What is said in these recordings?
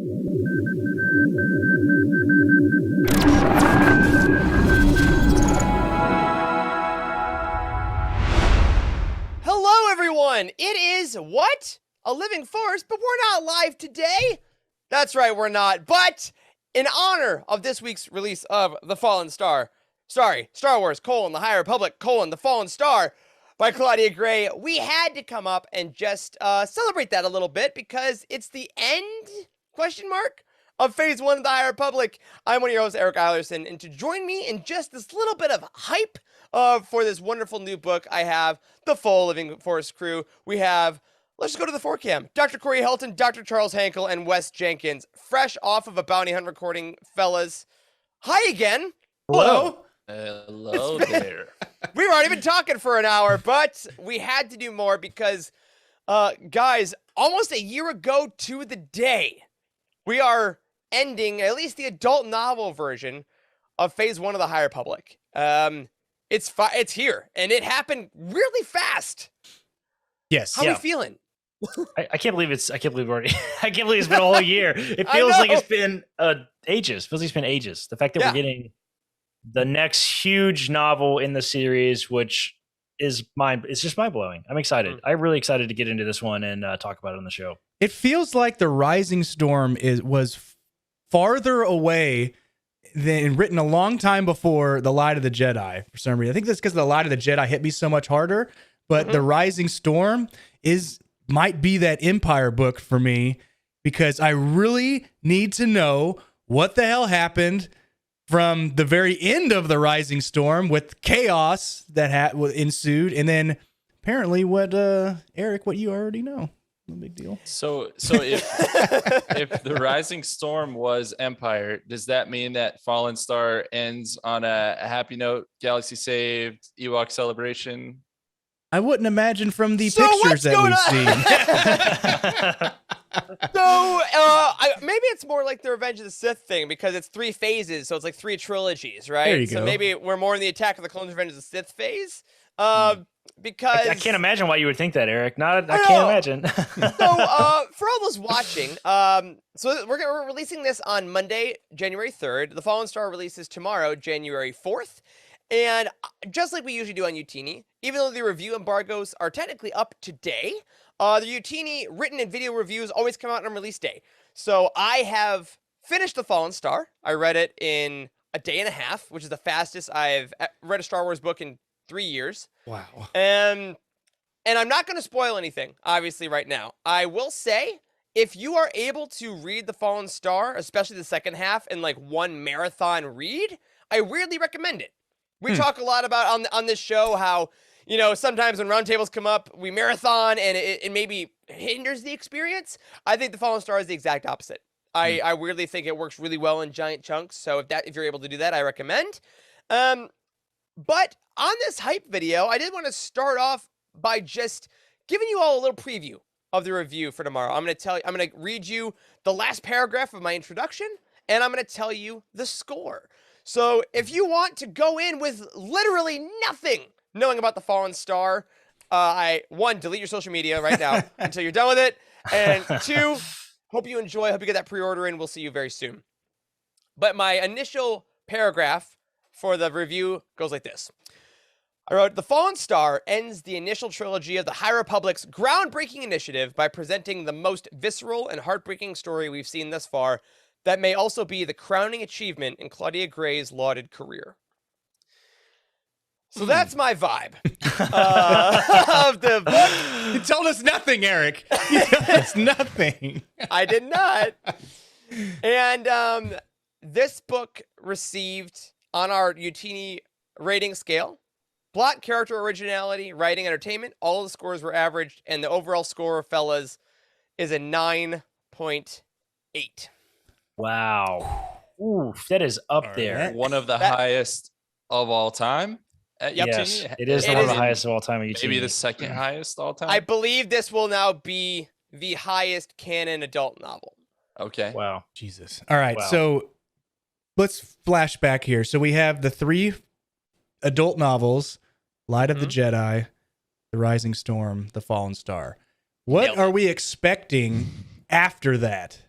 Hello, everyone. It is what? A living force, but we're not live today. That's right, we're not. But in honor of this week's release of The Fallen Star, Star Wars, The High Republic, The Fallen Star by Claudia Gray, we had to come up and just celebrate that a little bit because it's the end, of Phase 1 of The High Republic. I'm one of your hosts, Eric Eilerson, and to join me in just this little bit of hype for this wonderful new book, I have the full Living Force crew. We have, let's just go to the 4cam, Dr. Corey Helton, Dr. Charles Hankel, and Wes Jenkins, fresh off of a Bounty Hunt recording, fellas. Hi again. Hello. Hello there. We've already been talking for an hour, but we had to do more because, guys, almost a year ago to the day, we are ending at least the adult novel version of Phase 1 of The High Republic. It's here, and it happened really fast. Yes. How are we feeling? I can't believe it's been a whole year. It feels like it's been ages. Feels like it's been ages. The fact that we're getting the next huge novel in the series, which is it's just mind blowing. I'm excited. I'm really excited to get into this one and talk about it on the show. It feels like the Rising Storm was farther away than written a long time before The Light of the Jedi for some reason. I think that's because The Light of the Jedi hit me so much harder, but The Rising Storm might be that Empire book for me because I really need to know what the hell happened from the very end of The Rising Storm with chaos that ensued, and then apparently what Eric, what you already know. No big deal. So if if the Rising Storm was Empire, does that mean that Fallen Star ends on a happy note, galaxy saved, Ewok celebration? I wouldn't imagine from the pictures that we've seen. So, maybe it's more like the Revenge of the Sith thing because it's 3 phases, so it's like 3 trilogies, right? There you so go. Maybe we're more in the Attack of the Clones Revenge of the Sith phase. Because I can't imagine why you would think that, Eric. I can't imagine. So, for all those watching, so we're releasing this on Monday, January 3rd. The Fallen Star releases tomorrow, January 4th. And just like we usually do on Utini, even though the review embargoes are technically up today, the Utini written and video reviews always come out on release day. So I have finished The Fallen Star. I read it in a day and a half, which is the fastest I've read a Star Wars book in 3 years. Wow. And I'm not going to spoil anything, obviously, right now. I will say, if you are able to read The Fallen Star, especially the second half, in like one marathon read, I weirdly recommend it. We talk a lot about on this show how, you know, sometimes when roundtables come up, we marathon and it maybe hinders the experience. I think The Fallen Star is the exact opposite. I weirdly think it works really well in giant chunks. So if you're able to do that, I recommend. But on this hype video, I did want to start off by just giving you all a little preview of the review for tomorrow. I'm going to read you the last paragraph of my introduction, and I'm going to tell you the score. So if you want to go in with literally nothing knowing about The Fallen Star, delete your social media right now until you're done with it. And 2, hope you enjoy. Hope you get that pre-order in. We'll see you very soon. But my initial paragraph for the review goes like this. I wrote, The Fallen Star ends the initial trilogy of the High Republic's groundbreaking initiative by presenting the most visceral and heartbreaking story we've seen thus far that may also be the crowning achievement in Claudia Gray's lauded career. So that's my vibe of the book. You told us nothing, Eric. You told us nothing. I did not. And this book received, on our Utini rating scale, plot, character originality, writing, entertainment, all the scores were averaged, and the overall score, fellas, is a 9.8. Wow. Ooh, that is up there. One of the highest of all time at Yes, Utini? it is one of the highest of all time at Utini. Maybe the second highest all time? I believe this will now be the highest canon adult novel. Okay. Wow. Jesus. All right, Wow. so let's flash back here. So we have the 3 adult novels, Light of the Jedi, The Rising Storm, The Fallen Star. What Nailed are it. we expecting after that?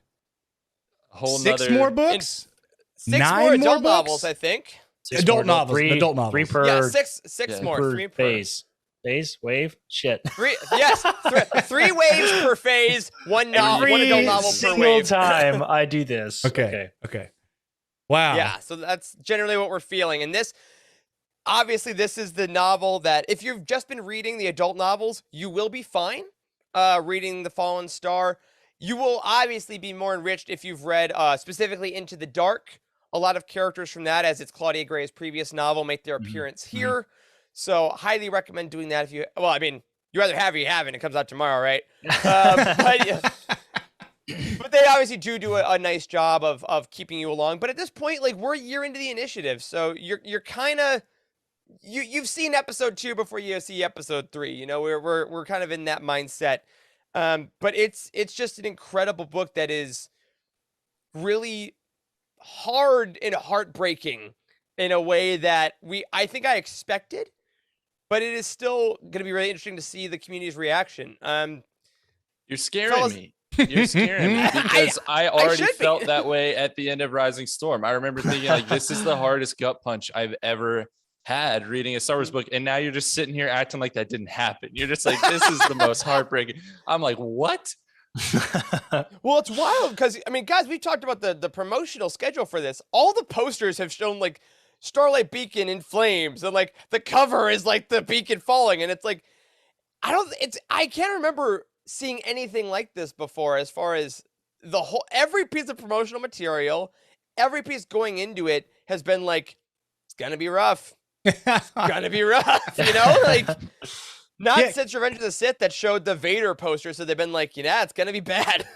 whole 6 nother more books? 6 9 more more adult books? novels, I think. Adult novels. Adult novels. Three per, Yeah, six more. per 3 per phase. Phase? Wave? Shit. Three waves per phase. One adult novel per single wave. time I do this. Okay. Wow. Yeah, so that's generally what we're feeling. And this, obviously, this is the novel that if you've just been reading the adult novels, you will be fine reading The Fallen Star. You will obviously be more enriched if you've read specifically Into the Dark. A lot of characters from that, as it's Claudia Gray's previous novel, make their appearance here. So highly recommend doing that if you, well, I mean, you either have or you haven't. It comes out tomorrow, right? But they obviously do a nice job of keeping you along. But at this point, like, we're a year into the initiative, so you're kind of you've seen episode 2 before you see episode 3. You know, we're kind of in that mindset. But it's just an incredible book that is really hard and heartbreaking in a way that I think I expected, but it is still going to be really interesting to see the community's reaction. You're scaring me. You're scaring me because I already felt that way at the end of Rising Storm. I remember thinking, like, this is the hardest gut punch I've ever had reading a Star Wars book. And now you're just sitting here acting like that didn't happen. You're just like, this is the most heartbreaking. I'm like, what? Well, it's wild because, I mean, guys, we talked about the promotional schedule for this. All the posters have shown, like, Starlight Beacon in flames, and, like, the cover is, like, the beacon falling. And it's like, I can't remember seeing anything like this before, as far as every piece of promotional material, every piece going into it has been like, it's gonna be rough. It's gonna be rough, you know? Like, not since Revenge of the Sith that showed the Vader poster, so they've been like, yeah, it's gonna be bad.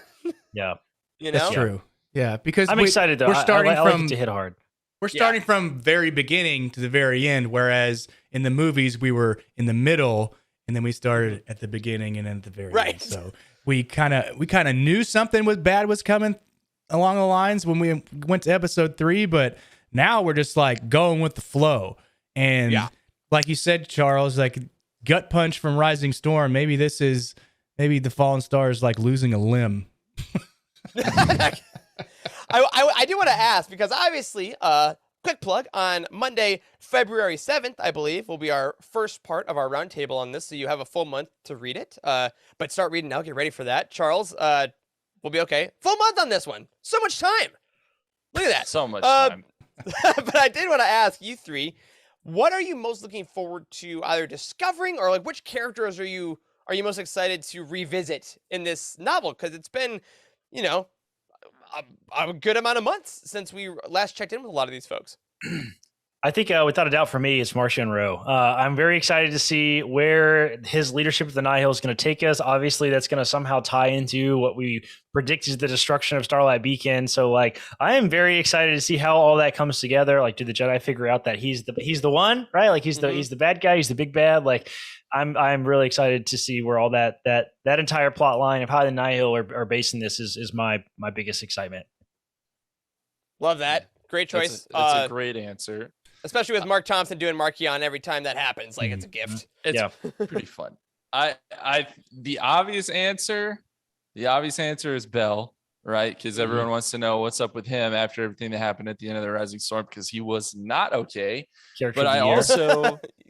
Yeah. You know? That's true. Yeah, because I'm excited though. We're starting I like from it to hit hard. We're starting from very beginning to the very end, whereas in the movies we were in the middle, and then we started at the beginning and then at the very end. So we kind of knew something was coming along the lines when we went to episode 3, but now we're just like going with the flow. And like you said, Charles, like, gut punch from Rising Storm. Maybe the Fallen Star is like losing a limb. I do want to ask, because obviously, quick plug, on Monday, February 7th, I believe, will be our first part of our roundtable on this, so you have a full month to read it. But start reading now, get ready for that. Charles, we'll be okay. Full month on this one. So much time. Look at that. So much time. But I did want to ask you three, what are you most looking forward to either discovering, or like which characters are you most excited to revisit in this novel? Because it's been, you know, a good amount of months since we last checked in with a lot of these folks. I think without a doubt for me, it's Marchion Ro. I'm very excited to see where his leadership of the Nihil is going to take us. Obviously, that's going to somehow tie into what we predict is the destruction of Starlight Beacon. So, like, I am very excited to see how all that comes together. Like, do the Jedi figure out that he's the one, right? Like, he's the bad guy, he's the big bad. Like, I'm really excited to see where all that entire plot line of how the Nihil are basing this is my biggest excitement. Love that. Great choice. That's a great answer. Especially with Mark Thompson doing Marchion every time that happens. Like, it's a gift. It's pretty fun. The obvious answer is Bell, right? Because everyone wants to know what's up with him after everything that happened at the end of the Rising Storm, because he was not okay. Character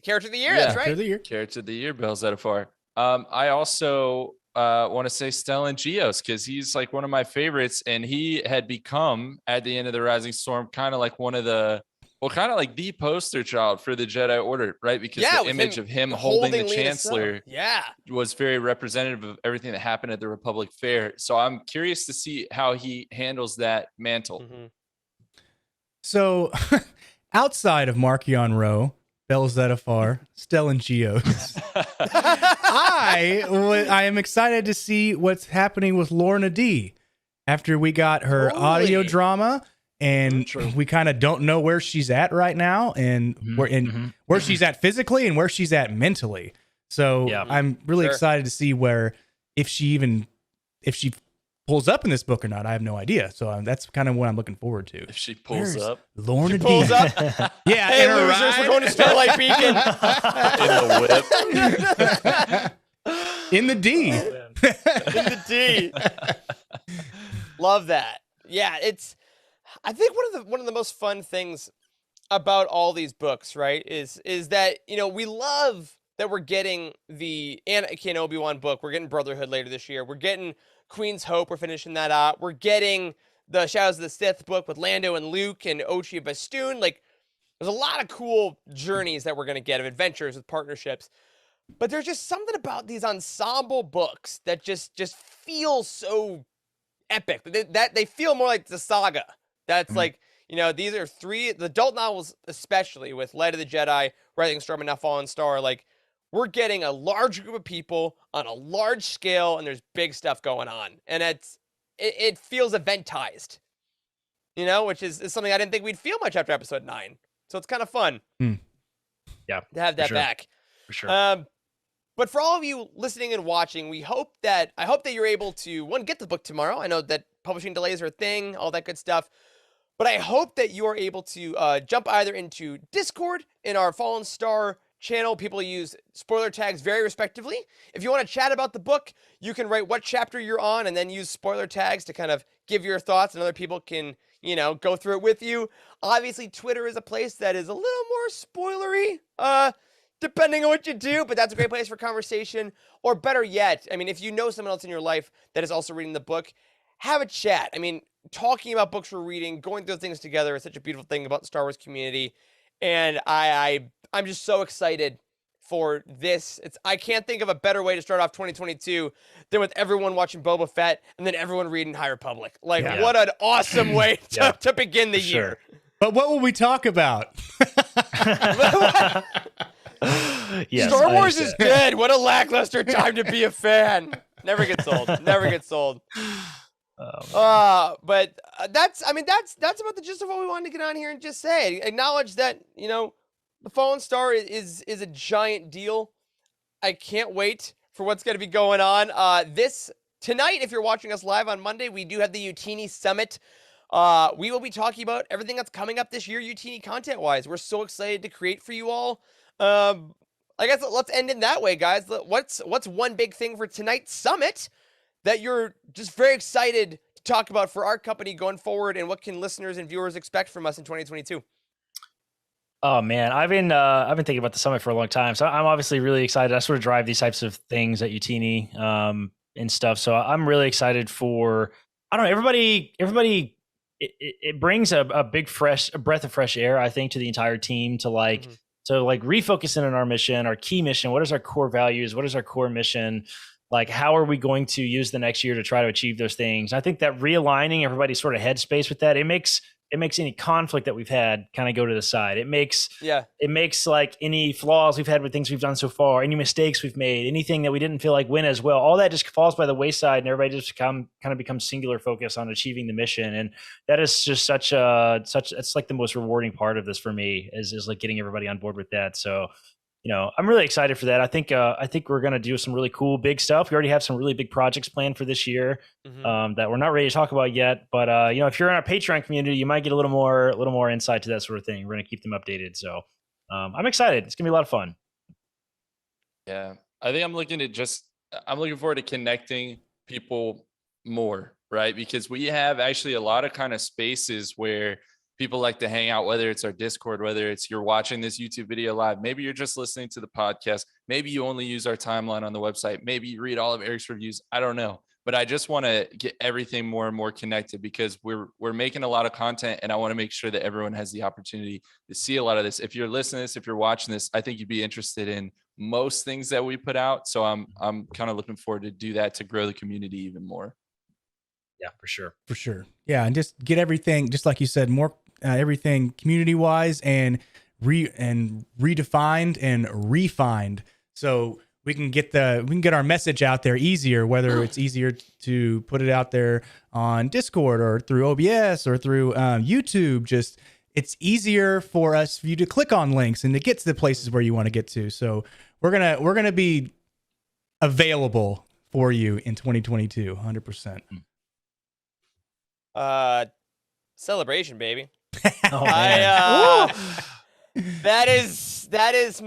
Character of the year, that's right. Character of the year, Bell Zettifar. I also want to say Stellan Gios, because he's like one of my favorites, and he had become at the end of the Rising Storm kind of like the poster child for the Jedi Order, right? Because the image of him holding the Chancellor was very representative of everything that happened at the Republic Fair. So I'm curious to see how he handles that mantle. Mm-hmm. So outside of Marchion Ro, Bell Zettifar, Stellan Gios, I am excited to see what's happening with Lorna D. After we got her audio drama, and we kind of don't know where she's at right now, and where she's at physically and where she's at mentally. So I'm really excited to see if she pulls up in this book or not. I have no idea. So that's kind of what I'm looking forward to. If she pulls up, Lorna D. Pulls up. Yeah, hey, losers, we're going to Starlight Beacon. In the whip. In the D. In the D. Love that. Yeah, I think one of the most fun things about all these books, right, is that, we love that we're getting the Anakin Obi-Wan book. We're getting Brotherhood later this year. We're getting Queen's Hope. We're finishing that up. We're getting the Shadows of the Sith book with Lando and Luke and Ochi Bastoon. Like, there's a lot of cool journeys that we're going to get of adventures with partnerships. But there's just something about these ensemble books that just feel so epic. That they feel more like the saga. That's like, these are the adult novels, especially with Light of the Jedi, Rising Storm, and Now Fallen Star. Like, we're getting a large group of people on a large scale, and there's big stuff going on. And it feels eventized, which is something I didn't think we'd feel much after episode 9. So it's kind of fun. Yeah, to have that back. For sure. But for all of you listening and watching, I hope that you're able to, one, get the book tomorrow. I know that publishing delays are a thing, all that good stuff. But I hope that you are able to jump either into Discord in our Fallen Star channel. People use spoiler tags very respectively. If you want to chat about the book, you can write what chapter you're on and then use spoiler tags to kind of give your thoughts, and other people can, go through it with you. Obviously, Twitter is a place that is a little more spoilery, depending on what you do, but that's a great place for conversation. Or better yet, I mean, if you know someone else in your life that is also reading the book, have a chat. I mean, talking about books we're reading, going through things together is such a beautiful thing about the Star Wars community. And I'm just so excited for this. I can't think of a better way to start off 2022 than with everyone watching Boba Fett and then everyone reading High Republic. Like, what an awesome way to begin the year. But what will we talk about? Yes, Star Wars is good. What a lackluster time to be a fan. Never gets old. Never gets old. But that's about the gist of what we wanted to get on here and just say. Acknowledge that, the Fallen Star is a giant deal. I can't wait for what's going to be going on. Tonight, if you're watching us live on Monday, we do have the Utini Summit. We will be talking about everything that's coming up this year, Utini content-wise. We're so excited to create for you all. I guess let's end it that way, guys. What's one big thing for tonight's summit that you're just very excited to talk about for our company going forward, and what can listeners and viewers expect from us in 2022? Oh man, I've been thinking about the summit for a long time, so I'm obviously really excited. I sort of drive these types of things at Utini and stuff, so I'm really excited for. I don't know, everybody. It brings a breath of fresh air, I think, to the entire team to refocus in on our mission, our key mission. What is our core values? What is our core mission? Like, how are we going to use the next year to try to achieve those things? I think that realigning everybody's sort of headspace with that, it makes any conflict that we've had kind of go to the side. It makes like any flaws we've had with things we've done so far, any mistakes we've made, anything that we didn't feel like went as well, all that just falls by the wayside, and everybody just kind of becomes singular focus on achieving the mission. And that is just it's like the most rewarding part of this for me is like getting everybody on board with that. So, I'm really excited for that. I think we're going to do some really cool, big stuff. We already have some really big projects planned for this year that we're not ready to talk about yet. But, if you're in our Patreon community, you might get a little more insight to that sort of thing. We're going to keep them updated. So I'm excited. It's going to be a lot of fun. Yeah. I think I'm looking forward to connecting people more, right? Because we have actually a lot of kind of spaces where people like to hang out, whether it's our Discord, whether it's you're watching this YouTube video live, maybe you're just listening to the podcast, maybe you only use our timeline on the website, maybe you read all of Eric's reviews. I don't know, but I just want to get everything more and more connected because we're making a lot of content, and I want to make sure that everyone has the opportunity to see a lot of this. If you're listening to this, if you're watching this, I think you'd be interested in most things that we put out. So I'm kind of looking forward to do that to grow the community even more. Yeah, for sure. Yeah, and just get everything, just like you said, more everything community wise and redefined and refined, so we can get our message out there easier. Whether it's easier to put it out there on Discord or through OBS or through YouTube, just it's easier for you to click on links and to get to the places where you want to get to. So we're gonna be available for you in 2022, 100%. Celebration, baby. Oh, man. That's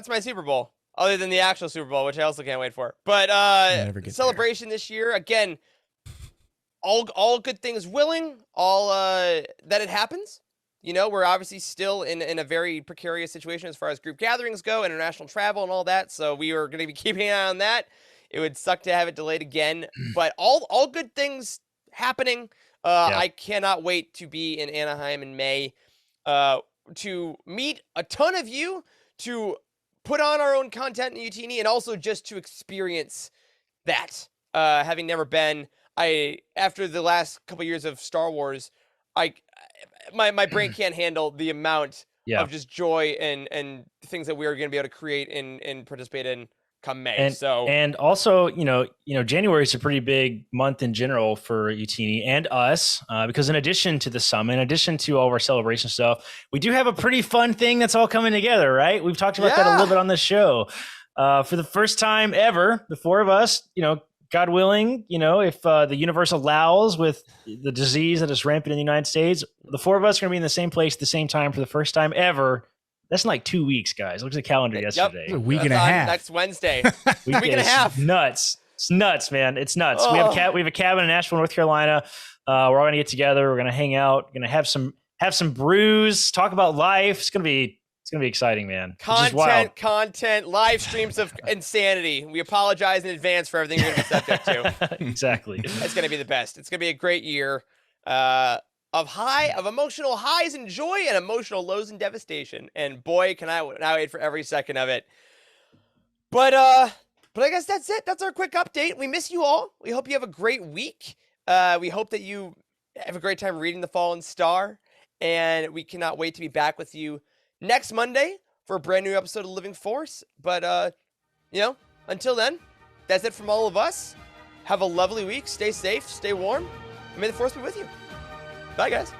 my Super Bowl, other than the actual Super Bowl, which I also can't wait for. But celebration this year, again, all good things willing, all that it happens. You know, we're obviously still in a very precarious situation as far as group gatherings go, international travel and all that. So we are going to be keeping an eye on that. It would suck to have it delayed again, but all good things happening. I cannot wait to be in Anaheim in May, to meet a ton of you, to put on our own content in Utini, and also just to experience that. Having never been, after the last couple years of Star Wars, my brain can't handle the amount of just joy and things that we are going to be able to create and participate in come May. And also, you know, January is a pretty big month in general for Utini and us, because in addition to the summit, in addition to all of our celebration stuff, we do have a pretty fun thing that's all coming together, right? We've talked about that a little bit on the show. For the first time ever, the four of us, you know, God willing, you know, if the universe allows, with the disease that is rampant in the United States, the four of us are going to be in the same place at the same time for the first time ever. That's in like 2 weeks, guys. Look at the calendar yesterday. It's a week and a half. Next Wednesday. Week and a half. Nuts. It's nuts, man. It's nuts. We have a cabin in Asheville, North Carolina. We're all going to get together. We're going to hang out. We're going to have some brews, talk about life. It's going to be exciting, man. Content, live streams of insanity. We apologize in advance for everything you're going to be subject to. Exactly. It's going to be the best. It's going to be a great year of emotional highs and joy and emotional lows and devastation. And boy, can I wait for every second of it. But I guess that's it. That's our quick update. We miss you all. We hope you have a great week. We hope that you have a great time reading The Fallen Star. And we cannot wait to be back with you next Monday for a brand new episode of Living Force. But, you know, until then, that's it from all of us. Have a lovely week. Stay safe, stay warm, and may the Force be with you. Bye, guys.